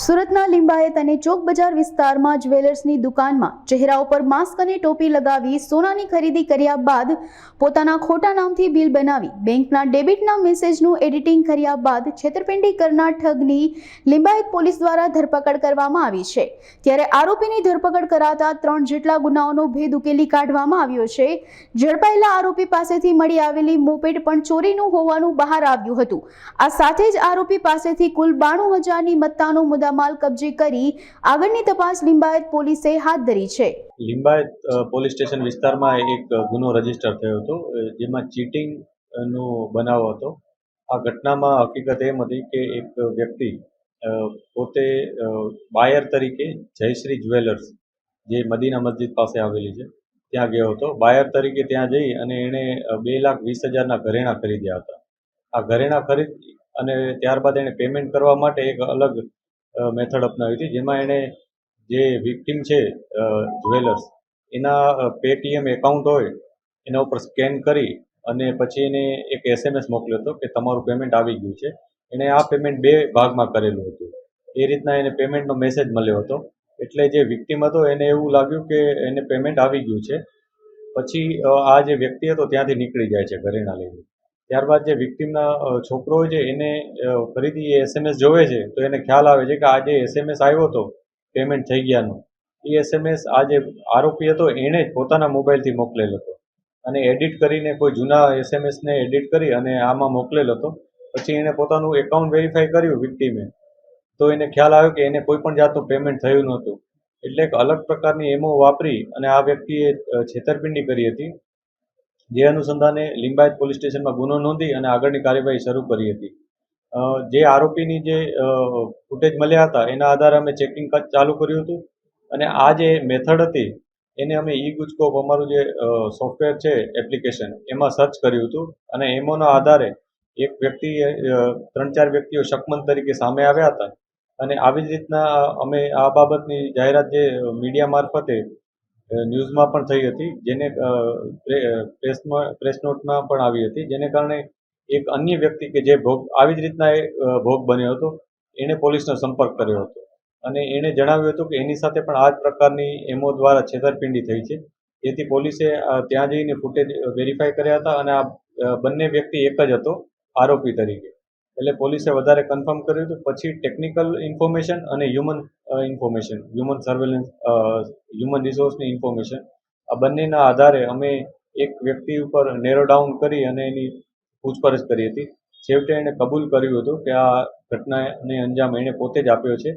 સુરતના લિંબાયત અને ચોક બજાર વિસ્તારમાં જ્વેલર્સની દુકાનમાં ચહેરા ઉપર માસ્ક અને ટોપી લગાવી સોનાની ખરીદી કર્યા બાદ પોતાના ખોટા નામથી બિલ બનાવી બેંકના ડેબિટના મેસેજનું એડિટિંગ કર્યા બાદ છેતરપિંડી કરનાર ઠગની લિંબાયત પોલીસ દ્વારા ધરપકડ કરવામાં આવી છે। ત્યારે આરોપીની ધરપકડ કરાતા 3 જેટલા ગુનાઓનો ભેદ ઉકેલી કાઢવામાં આવ્યો છે। ઝડપાયેલા આરોપી પાસેથી મળી આવેલી મોપેડ પણ ચોરીનું હોવાનું બહાર આવ્યું હતું। આ સાથે જ આરોપી પાસેથી કુલ 92,000ની મત્તાનો મુદ્દામાલ કબજે કરી આગળની તપાસ લિંબાયત પોલીસે હાથ ધરી છે। લિંબાયત પોલીસ સ્ટેશન વિસ્તારમાં એક ગુનો રજીસ્ટર થયો હતો, જેમાં ચીટિંગ નો બનાવ હતો। આ ઘટનામાં હકીકત એમ હતી કે એક વ્યક્તિ પોતે બાયર તરીકે જયશ્રી જ્વેલર્સ, જે મદીના મસ્જિદ પાસે આવેલી છે, ત્યાં ગયો હતો। બાયર તરીકે ત્યાં જઈ અને એણે 2,20,000ના ઘરેણાં ખરીદ્યા હતા। આ ઘરેણાં ખરીદ અને ત્યારબાદ એણે પેમેન્ટ કરવા માટે એક અલગ મેથડ અપનાવી હતી, જેમાં એણે જે વિક્ટિમ છે જ્વેલર્સ, એના પેટીએમ એકાઉન્ટ હોય એના ઉપર સ્કેન કરી અને પછી એને એક SMS મોકલ્યો હતો કે તમારું પેમેન્ટ આવી ગયું છે। એણે આ પેમેન્ટ 2 ભાગમાં કરેલું હતું। એ રીતના એને પેમેન્ટનો મેસેજ મળ્યો હતો, એટલે જે વિક્ટિમ હતો એને એવું લાગ્યું કે એને પેમેન્ટ આવી ગયું છે। પછી આ જે વ્યક્તિ હતો ત્યાંથી નીકળી જાય છે ઘરેણાં લઈને। ત્યારબાદ જે વિક્ટિમના છોકરો હોય છે એને ફરીથી એ SMS જોવે છે, તો એને ખ્યાલ આવે છે કે આ જે SMS આવ્યો હતો પેમેન્ટ થઈ ગયાનો, એ SMS આ જે આરોપી હતો એણે જ પોતાના મોબાઈલથી મોકલેલો હતો અને એડિટ કરીને કોઈ જૂના SMSને એડિટ કરી અને આમાં મોકલેલો હતો। પછી એણે પોતાનું એકાઉન્ટ વેરીફાઈ કર્યું વિક્ટિમે, તો એને ખ્યાલ આવ્યો કે એને કોઈ પણ જાતનું પેમેન્ટ થયું નહોતું। એટલે એક અલગ પ્રકારની એમો વાપરી અને આ વ્યક્તિએ છેતરપિંડી કરી હતી, જે અનુસંધાને લિંબાયત પોલીસ સ્ટેશનમાં ગુનો નોંધી અને આગળની કાર્યવાહી શરૂ કરી હતી। જે આરોપીની જે ફૂટેજ મળ્યા હતા એના આધારે અમે ચેકિંગ ચાલુ કર્યું હતું અને આ જે મેથડ હતી એને અમે ગુજકોપ અમારું જે સોફ્ટવેર છે એપ્લિકેશન, એમાં સર્ચ કર્યું હતું અને એમોના આધારે એક વ્યક્તિએ 3-4 વ્યક્તિઓ શકમંદ તરીકે સામે આવ્યા હતા અને આવી જ રીતના અમે આ બાબતની જાહેરાત જે મીડિયા મારફતે ન્યૂઝમાં પણ થઈ હતી, જેને પ્રેસ નોટમાં પણ આવી હતી, જેને કારણે એક અન્ય વ્યક્તિ કે જે આવી જ રીતના ભોગ બન્યો હતો, એણે પોલીસનો સંપર્ક કર્યો હતો અને એણે જણાવ્યું હતું કે એની સાથે પણ આ જ પ્રકારની એમો દ્વારા છેતરપિંડી થઈ છે। જેથી પોલીસે ત્યાં જઈને ફૂટેજ વેરીફાઈ કર્યા હતા અને આ બંને વ્યક્તિ એક જ હતો આરોપી તરીકે। એટલે પોલીસે વધારે કન્ફર્મ કર્યું હતું। પછી ટેકનિકલ ઇન્ફોર્મેશન અને હ્યુમન સર્વેલન્સ, હ્યુમન રિસોર્સની ઇન્ફોર્મેશન, આ બંનેના આધારે અમે એક વ્યક્તિ ઉપર નેરો ડાઉન કરી અને એની પૂછપરછ કરી હતી। છેવટે એણે કબૂલ કર્યું હતું કે આ ઘટનાને અંજામ એણે પોતે જ આપ્યો છે।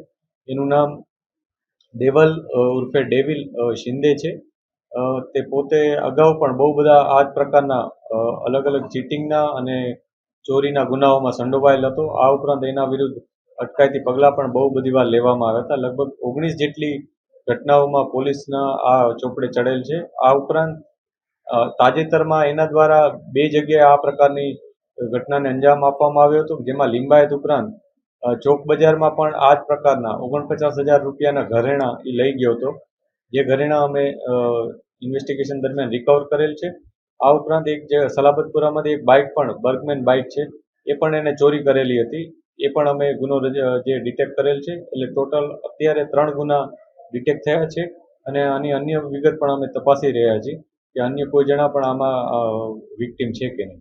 એનું નામ દેવલ ઉર્ફે ડેવિલ શિંદે છે। તે પોતે અગાઉ પણ બહુ બધા આ જ પ્રકારના અલગ અલગ ચીટિંગના અને ચોરીના ગુનાઓમાં સંડોવાયેલ હતો। આ ઉપરાંત એના વિરુદ્ધ અટકાયતી પગલાં પણ બહુ બધી વાર લેવામાં આવ્યા હતા। લગભગ 19 જેટલી ઘટનાઓમાં પોલીસના આ ચોપડે ચડેલ છે। આ ઉપરાંત તાજેતરમાં એના દ્વારા 2 જગ્યાએ આ પ્રકારની ઘટનાને અંજામ આપવામાં આવ્યો હતો, જેમાં લિંબાયત ઉપરાંત ચોક બજારમાં પણ આ જ પ્રકારના 49,000 રૂપિયાના ઘરેણાં એ લઈ ગયો હતો, જે ઘરેણાં અમે ઇન્વેસ્ટિગેશન દરમિયાન રિકવર કરેલ છે। આ ઉપરાંત એક જે સલાબતપુરામાંથી એક બાઇક પણ, બર્ગમેન બાઇક છે, એ પણ એને ચોરી કરેલી હતી, એ પણ અમે ગુનો જે ડિટેક્ટ કરેલ છે। એટલે ટોટલ અત્યારે 3 ગુના ડિટેક્ટ થયા છે અને આની અન્ય વિગત પણ અમે તપાસી રહ્યા છીએ કે અન્ય કોઈ જણા પણ આમાં વિક્ટિમ છે કે નહીં।